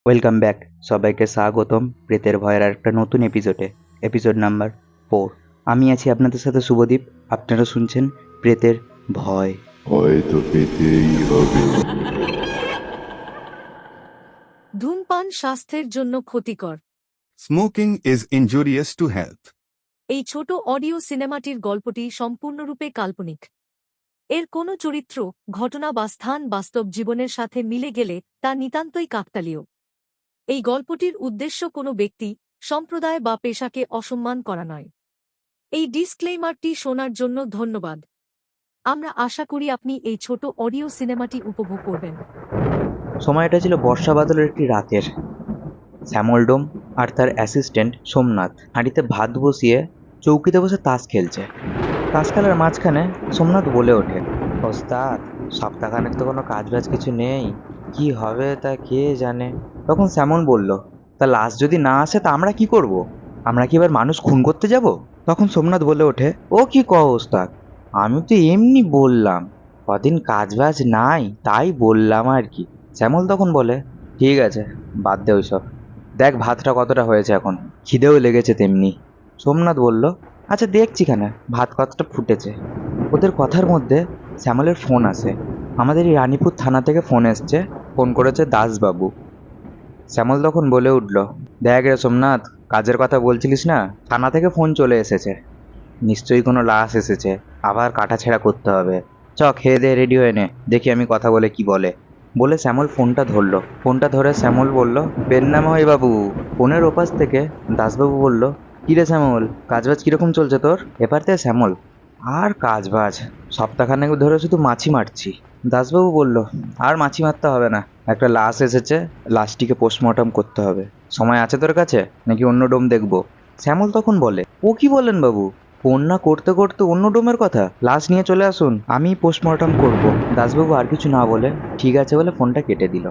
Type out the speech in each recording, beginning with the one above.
Welcome back. সবাইকে স্বাগতম প্রেতের ভয়ের আরেকটা নতুন এপিসোড নাম্বার 4। আমি আছি আপনাদের সাথে শুভদীপ। আপনারা শুনছেন প্রেতের ভয়। হয়তো পেতেই হবে। ধূমপান স্বাস্থ্যের জন্য ক্ষতিকর। Smoking is injurious to health. এই ছোট অডিও সিনেমাটির গল্পটি সম্পূর্ণরূপে কাল্পনিক। এর কোনো চরিত্র, ঘটনা বা স্থান বাস্তব জীবনের সাথে মিলে গেলে তা নিতান্তই কাকতালীয়। এই গল্পটির উদ্দেশ্য কোনো ব্যক্তি, সম্প্রদায় বা পেশাকে অসম্মান করা নয়। এই ডিসক্লেইমারটি শোনার জন্য ধন্যবাদ। আমরা আশা করি আপনি এই ছোট অডিও সিনেমাটি উপভোগ করবেন। সময়টা ছিল বর্ষা বাদলের একটি রাতের। শ্যামলডোম আর তার অ্যাসিস্ট্যান্ট সোমনাথ হাঁড়িতে ভাত বসিয়ে চৌকিতে বসে তাস খেলছে। তাস খেলার মাঝখানে সোমনাথ বলে ওঠে, ওস্তাদ, সপ্তাহখানেক তো কোনো কাজবাজ কিছু নেই, কি হবে তা কে জানে। তখন শ্যামল বলল, তা লাশ যদি না আসে তা আমরা কি করব? আমরা কি এবার মানুষ খুন করতে যাব? তখন সোমনাথ বলে ওঠে, ও কি কও ওস্তাদ, আমি তো এমনি বললাম, কদিন কাজবাজ নাই তাই বললাম আর কি। শ্যামল তখন বলে, ঠিক আছে, বাদ দে ওইসব, দেখ ভাতটা কতটা হয়েছে, এখন খিদেও লেগেছে তেমনি। সোমনাথ বলল, আচ্ছা দেখছি খানে ভাত কতটা ফুটেছে। ওদের কথার মধ্যে শ্যামলের ফোন আসে। আমাদের এই রানীপুর থানা থেকে ফোন এসছে, ফোন করেছে দাসবাবু। শ্যামল তখন বলে উঠল, দেখ রে সোমনাথ, কাজের কথা বলছিলিস না, থানা থেকে ফোন চলে এসেছে, নিশ্চয়ই কোনো লাশ এসেছে, আবার কাটাছেঁড়া করতে হবে। চ খেয়ে দে রেডি হয়ে নে, দেখি আমি কথা বলে কি বলে। বলে শ্যামল ফোনটা ধরলো। ফোনটা ধরে শ্যামল বলল, বেন্নাময় বাবু। ফোনের ওপাশ থেকে দাসবাবু বলল, কিরে শ্যামল, কাজবাজ কিরকম চলছে তোর? এবার থেকে শ্যামল, আর কাজবাজ, সপ্তাহখানেক ধরে শুধু মাছি মারছি। দাসবাবু বলল, আর মাছি মারতে হবে না, একটা লাশ এসেছে, লাশটিকে পোস্টমর্টম করতে হবে। সময় আছে তোর কাছে নাকি অন্য ডোম দেখবো? শ্যামল তখন বলে, ও কি বলেন বাবু, ফোন না করতে করতে অন্য ডোমের কথা? লাশ নিয়ে চলে আসুন, আমি পোস্টমর্টম করব। দাসবাবু আর কিছু না বলে ঠিক আছে বলে ফোনটা কেটে দিল।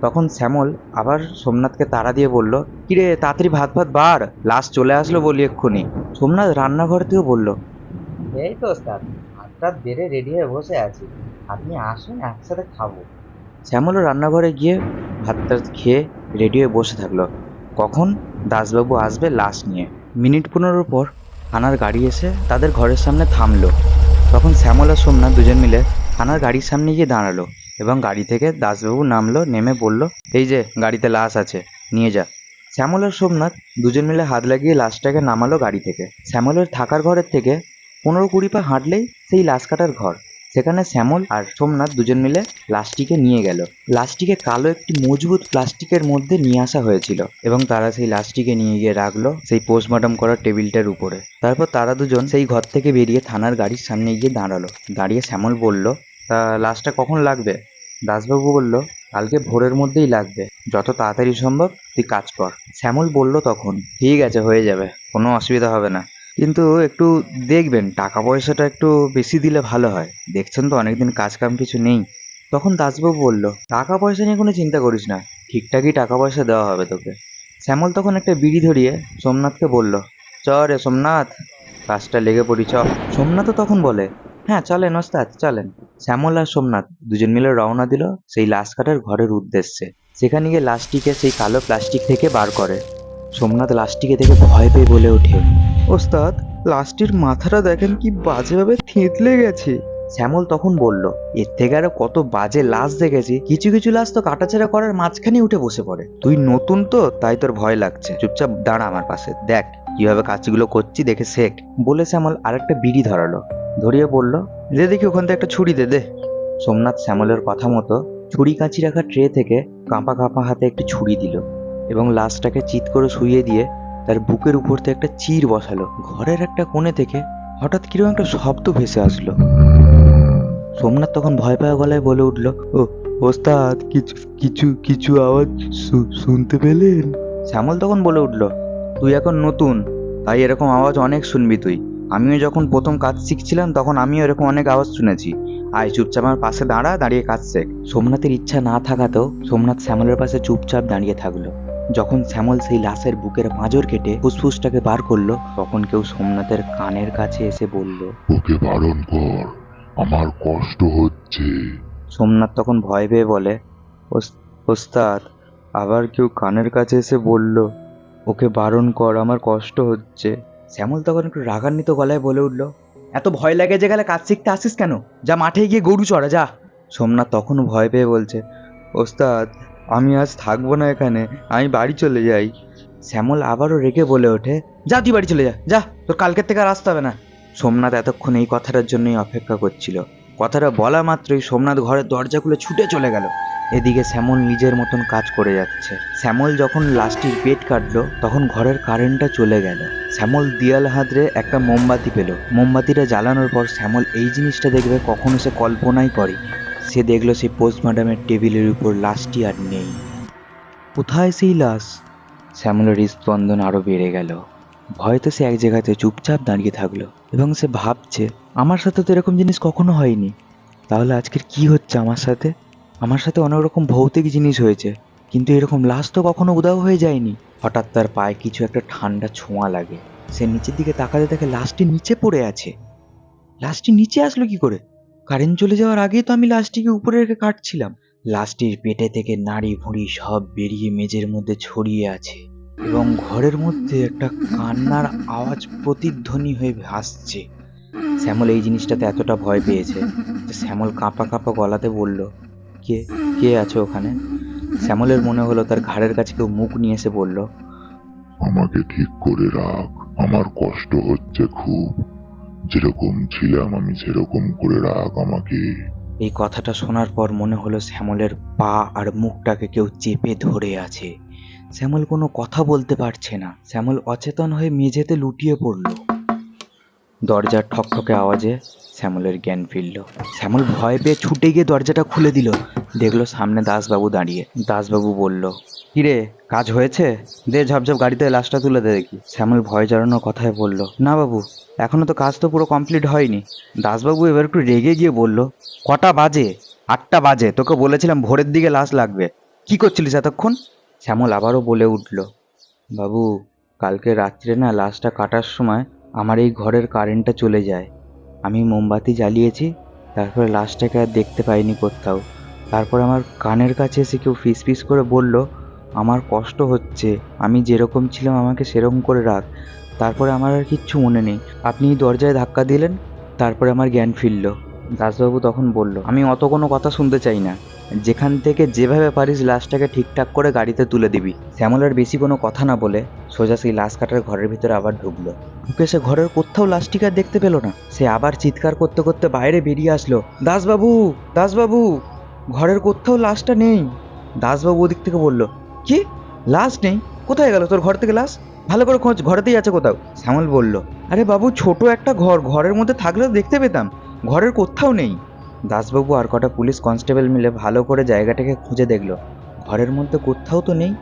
তখন শ্যামল আবার সোমনাথকে তাড়া দিয়ে বলল, কিরে তাড়াতাড়ি ভাত ভাত বার, লাশ চলে আসলো বলি এক্ষুনি। সোমনাথ রান্নাঘর থেকেও বলল, এই তো ওস্তাদ, ভাতটা বেড়ে রেডি হয়ে বসে আছি, আপনি আসুন একসাথে খাবো। শ্যামলও রান্নাঘরে গিয়ে ভাতটা খেয়ে রেডি হয়ে বসে থাকলো, কখন দাসবাবু আসবে লাশ নিয়ে। মিনিট 15 পর থানার গাড়ি এসে তাদের ঘরের সামনে থামলো। তখন শ্যামল আর সোমনাথ দুজন মিলে থানার গাড়ির সামনে গিয়ে দাঁড়ালো এবং গাড়ি থেকে দাসবাবু নামলো, নেমে বলল, এই যে গাড়িতে লাশ আছে, নিয়ে যা। শ্যামল আর সোমনাথ দুজন মিলে হাত লাগিয়ে লাশটাকে নামালো গাড়ি থেকে। শ্যামলের থাকার ঘরের থেকে 15-20 পা হাঁটলেই সেই লাশ কাটার ঘর। সেখানে শ্যামল আর সোমনাথ দুজন মিলে লাশটিকে নিয়ে গেল। লাশটিকে কালো একটি মজবুত প্লাস্টিকের মধ্যে নিয়ে আসা হয়েছিল এবং তারা সেই লাশটিকে নিয়ে গিয়ে রাখলো সেই পোস্টমর্টম করার টেবিলটার উপরে। তারপর তারা দুজন সেই ঘর থেকে বেরিয়ে থানার গাড়ির সামনে গিয়ে দাঁড়ালো। দাঁড়িয়ে শ্যামল বলল, তা লাশটা কখন লাগবে? দাসবাবু বলল, কালকে ভোরের মধ্যেই লাগবে, যত তাড়াতাড়ি সম্ভব তুই কাজ কর। শ্যামল বলল তখন, ঠিক আছে, হয়ে যাবে, কোনো অসুবিধা হবে না, কিন্তু একটু দেখবেন টাকা পয়সাটা একটু বেশি দিলে ভালো হয়, দেখছেন তো অনেকদিন কাজ কাম কিছু নেই। তখন দাসবাবু বলল, টাকা পয়সা নিয়ে কোনো চিন্তা করিস না, ঠিকঠাকই টাকা পয়সা দেওয়া হবে তোকে। শ্যামল তখন একটা বিড়ি ধরিয়ে সোমনাথকে বলল, চ রে সোমনাথ, কাজটা লেগে পড়ি চ। সোমনাথও তখন বলে, হ্যাঁ চলেন ওস্তাদ চলেন। শ্যামল আর সোমনাথ দুজন মিলে রওনা দিল সেই লাশ কাটার ঘরের উদ্দেশ্যে। সেখানে গিয়ে লাশটিকে সেই কালো প্লাস্টিক থেকে বার করে। সোমনাথ লাশটিকে দেখে ভয় পেয়ে বলে ওঠে, ওস্তাদ, লাশটির মাথাটা দেখেন কি বাজেভাবে থেঁতলে গেছে। শ্যামল তখন বলল, এর থেকে আরো কত বাজে লাশ দেখেছি, কিছু কিছু লাশ তো কাটাছেঁড়া করার মাঝখানে উঠে বসে পড়ে, তুই নতুন তো তাই তোর ভয় লাগছে, চুপচাপ দাঁড়া আমার পাশে, দেখ কিভাবে কাজগুলো করছি, দেখে শেখ। বলে শ্যামল আরেকটা বিড়ি ধরালো, ধরিয়ে বলল, দে দেখি ওখান থেকে একটা ছুরি দে দে। সোমনাথ শ্যামলের কথা মতো ছুরি কাঁচি রাখা ট্রে থেকে কাঁপা কাঁপা হাতে একটি ছুরি দিল এবং লাশটাকে চিৎ করে শুইয়ে দিয়ে তার বুকের উপর থেকে একটা চির বসালো। ঘরের একটা কোণে থেকে হঠাৎ কিরকম একটা শব্দ ভেসে আসলো। সোমনাথ তখন ভয় পাওয়া গলায় বলে উঠল, ও ওস্তাদ, কিছু কিছু কিছু আওয়াজ শুনতে পেলেন? শ্যামল তখন বলে উঠল, তুই এখন নতুন, তাই এরকম আওয়াজ অনেক শুনবি তুই, আমিও যখন প্রথম কাজ শিখছিলাম তখন আমিও এরকম অনেক আওয়াজ শুনেছি, আয় চুপচাপ আমার পাশে দাঁড়া, দাঁড়িয়ে কাজ শেখ। সোমনাথের ইচ্ছা না থাকাতেও সোমনাথ শ্যামলের পাশে চুপচাপ দাঁড়িয়ে থাকলো। যখন শ্যামল সেই লাশের বুকের পাঁজর কেটে ফুসফুসটাকে বার করলো, তখন কেউ সোমনাথের কানের কাছে এসে বলল, ওকে বারণ কর, আমার কষ্ট হচ্ছে। সোমনাথ তখন ভয় পেয়ে বলে, ওস্তাদ, আবার কেউ কানের কাছে এসে বলল, ওকে বারণ কর, আমার কষ্ট হচ্ছে। শ্যামল তখন একটু রাগান্বিত গলায় বলে উঠল, এত ভয় লাগে যে গেলে কাজ শিখতে আসিস কেন? যা মাঠে গিয়ে গরু চড়া যা। সোমনাথ তখনও ভয় পেয়ে বলছে, ওস্তাদ আমি আজ থাকবো না এখানে, আমি বাড়ি চলে যাই। শ্যামল আবারও রেগে বলে ওঠে, যা তুই বাড়ি চলে যা, যা, তোর কালকের থেকে আর আসতে হবে না। সোমনাথ এতক্ষণ এই কথাটার জন্যই অপেক্ষা করছিল। কথাটা বলা মাত্রই সোমনাথ ঘরের দরজা খুলে ছুটে চলে গেল। এদিকে শ্যামল নিজের মতন কাজ করে যাচ্ছে। শ্যামল যখন লাস্টির পেট কাটলো তখন ঘরের কারেন্টটা চলে গেল। শ্যামল দিয়াল হাতড়ে একটা মোমবাতি পেল। মোমবাতিটা জ্বালানোর পর শ্যামল এই জিনিসটা দেখবে কখনো সে কল্পনাই করে। সে দেখলো সেই পোস্টমর্টমের টেবিলের উপর লাশটি আর নেই। কোথায় সেই লাশ? শ্যামলের হৃদস্পন্দন আরো বেড়ে গেল। ভয়তে সে এক জায়গাতে চুপচাপ দাঁড়িয়ে থাকলো এবং সে ভাবছে, আমার সাথে তো এরকম জিনিস কখনো হয়নি, তাহলে আজকের কি হচ্ছে আমার সাথে? আমার সাথে অনেক রকম ভৌতিক জিনিস হয়েছে, কিন্তু এরকম লাশ তো কখনো উধাও হয়ে যায়নি। হঠাৎ তার পায়ে কিছু একটা ঠান্ডা ছোঁয়া লাগে। সে নিচের দিকে তাকাতে দেখে লাশটি নিচে পড়ে আছে। লাশটি নিচে আসলো কি করে? কারেন্ট চলে যাওয়ার আগেই তো আমি লাশটিকে উপরে রেখে কাটছিলাম। লাশটির পেটে থেকে নাড়ি ভুঁড়ি সব বেরিয়ে মেঝের মধ্যে ছড়িয়ে আছে এবং ঘরের মধ্যে একটা কান্নার আওয়াজ প্রতিধ্বনি হয়ে ভাসছে। শ্যামল এই জিনিসটাতে এতটা ভয় পেয়েছে যে শ্যামল কাঁপা কাঁপা গলাতে বলল, কে কে আছে ওখানে? শ্যামলের মনে হলো তার ঘাড়ের কাছে কেউ মুখ নিয়ে এসে বলল, আমাকে ঠিক করে রাখ, আমার কষ্ট হচ্ছে খুব, যেরকম ছিলাম আমি সেরকম করে রাখ আমাকে। এই কথাটা শোনার পর মনে হলো শ্যামলের পা আর মুখটাকে কেউ চেপে ধরে আছে। শ্যামল কোনো কথা বলতে পারছে না। শ্যামল অচেতন হয়ে মেঝেতে লুটিয়ে পড়ল। দরজার ঠকঠকে আওয়াজে শ্যামলের জ্ঞান ফিরল। শ্যামল ভয় পেয়ে ছুটে গিয়ে দরজাটা খুলে দিল। দেখলো সামনে দাসবাবু দাঁড়িয়ে। দাসবাবু বলল, কিরে কাজ হয়েছে? দে ঝপঝপ গাড়িতে লাশটা তুলে দে দেখি। শ্যামল ভয় জড়ানোর কথায় বলল, না বাবু, এখনো তো কাজ তো পুরো কমপ্লিট হয়নি। দাসবাবু এবার একটু রেগে গিয়ে বলল, কটা বাজে? 8টা বাজে, তোকে বলেছিলাম ভোরের দিকে লাশ লাগবে, কি করছিলিস এতক্ষণ? শ্যামল আবারও বলে উঠল, বাবু কালকে রাত্রে না লাশটা কাটার সময় আমার এই ঘরের কারেন্টটা চলে যায়। আমি মোমবাতি জ্বালিয়েছি, তারপরে লাশটাকে আর দেখতে পাইনি কোথাও। তারপর আমার কানের কাছে এসে কেউ ফিস ফিস করে বলল, আমার কষ্ট হচ্ছে, আমি যেরকম ছিলাম আমাকে সেরকম করে রাখ। তারপরে আমার আর কিচ্ছু মনে নেই। আপনি দরজায় ধাক্কা দিলেন, তারপরে আমার জ্ঞান ফিরল। দাসবাবু তখন বলল, আমি অত কোনো কথা শুনতে চাই না, যেখান থেকে যেভাবে পারিস লাশটাকে ঠিকঠাক করে গাড়িতে তুলে দিবি। শ্যামলের বেশি কোনো কথা না বলে সোজা সেই লাশ কাটার ঘরের ভিতরে আবার ঢুকলো। ঢুকে সে ঘরের কোথাও লাশটিকে আর দেখতে পেল না। সে আবার চিৎকার করতে করতে বাইরে বেরিয়ে আসলো, দাসবাবু, দাসবাবু, ঘরের কোথাও লাশটা নেই। দাসবাবু ওদিক থেকে বলল, কি লাশ নেই? কোথায় গেল তোর ঘর থেকে লাশ? ভালো করে খোঁজ, ঘরেতেই আছে কোথাও। শ্যামল বলল, আরে বাবু ছোট একটা ঘর, ঘরের মধ্যে থাকলে দেখতে পেতাম, ঘরের কোথাও নেই। দাসবাবু আর কটা পুলিশ কনস্টেবল মিলে ভালো করে জায়গাটাকে খুঁজে দেখলো, ঘরের মধ্যে কোথাও তো নেই।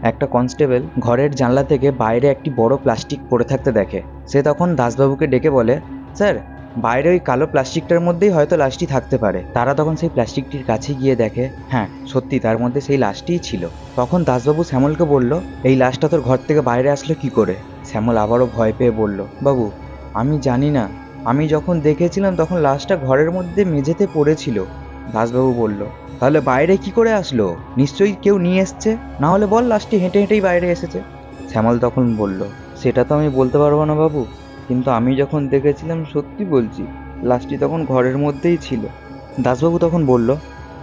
একটা কনস্টেবল ঘরের জানলা থেকে বাইরে একটি বড় প্লাস্টিক পড়ে থাকতে দেখে। সে তখন দাসবাবুকে ডেকে বলে, স্যার বাইরে ওই কালো প্লাস্টিকটার মধ্যেই হয়তো লাশটি থাকতে পারে। তারা তখন সেই প্লাস্টিকটির কাছে গিয়ে দেখে, হ্যাঁ সত্যি তার মধ্যে সেই লাশটিই ছিল। তখন দাসবাবু শ্যামলকে বলল, এই লাশটা তোর ঘর থেকে বাইরে আসলো কি করে? শ্যামল আবারও ভয় পেয়ে বলল, বাবু আমি জানি না, আমি যখন দেখেছিলাম তখন লাশটা ঘরের মধ্যে মেঝেতে পড়েছিল। দাসবাবু বলল, তাহলে বাইরে কি করে আসলো? নিশ্চয়ই কেউ নিয়ে এসছে, না হলে বল লাশটি হেঁটে হেঁটেই বাইরে এসেছে। শ্যামল তখন বলল, সেটা তো আমি বলতে পারবো না বাবু, কিন্তু আমি যখন দেখেছিলাম সত্যি বলছি লাশটি তখন ঘরের মধ্যেই ছিল। দাসবাবু তখন বলল,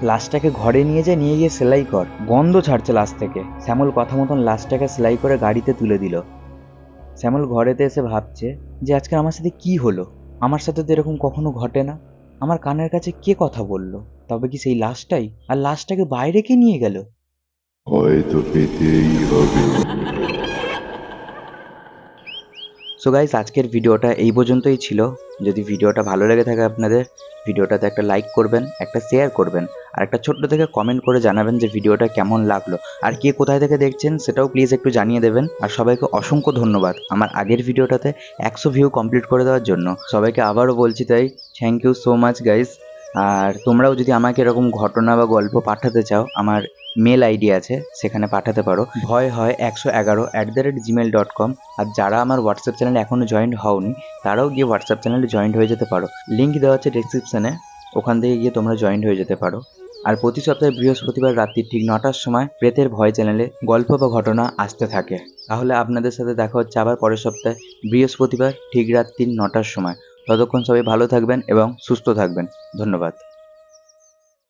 লাশটাকে ঘরে নিয়ে গিয়ে সেলাই কর, গন্ধ ছাড়ছে লাশ থেকে। শ্যামল কথা মতন লাশটাকে সেলাই করে গাড়িতে তুলে দিল। শ্যামল ঘরেতে এসে ভাবছে যে আজকে আমার সাথে কি হলো, আমার সাথে তো এরকম কখনো ঘটে না। আমার কানের কাছে কে কথা বলল? তবে কি সেই লাশটাই? আর লাশটাকে বাইরে কে নিয়ে গেল? হয়তো পেতেই হবে। সো গাইস আজকের ভিডিওটা এই পর্যন্তই ছিল। যদি ভিডিওটা ভালো লেগে থাকে আপনাদের, ভিডিওটাতে একটা লাইক করবেন, একটা শেয়ার করবেন, আর একটা ছোট্ট থেকে কমেন্ট করে জানাবেন যে ভিডিওটা কেমন লাগলো, আর কে কোথায় থেকে দেখছেন সেটাও প্লিজ একটু জানিয়ে দেবেন। আর সবাইকে অসংখ্য ধন্যবাদ আমার আগের ভিডিওটাতে 100 ভিউ কমপ্লিট করে দেওয়ার জন্য। সবাইকে আবারও বলছি তাই thank you so much guys. আর তোমরাও যদি আমাকে এরকম ঘটনা বা গল্প পাঠাতে চাও, আমার মেল আইডি আছে, সেখানে পাঠাতে পারো, ভয় হয় 111@gmail.com। আর যারা আমার হোয়াটসঅ্যাপ চ্যানেলে এখনও জয়েন্ট হওনি তারাও গিয়ে হোয়াটসঅ্যাপ চ্যানেলে জয়েন্ট হয়ে যেতে পারো, লিঙ্ক দেওয়া আছে ডেসক্রিপশানে, ওখান থেকে গিয়ে তোমরা জয়েন্ট হয়ে যেতে পারো। আর প্রতি সপ্তাহে বৃহস্পতিবার রাত্রি ঠিক 9টার সময় প্রেতের ভয় চ্যানেলে গল্প বা ঘটনা আসতে থাকে। তাহলে আপনাদের সাথে দেখা হচ্ছে আবার পরের সপ্তাহে বৃহস্পতিবার ঠিক রাত্রি 9টার সময়। ততক্ষণ সবাই ভালো থাকবেন এবং সুস্থ থাকবেন। ধন্যবাদ।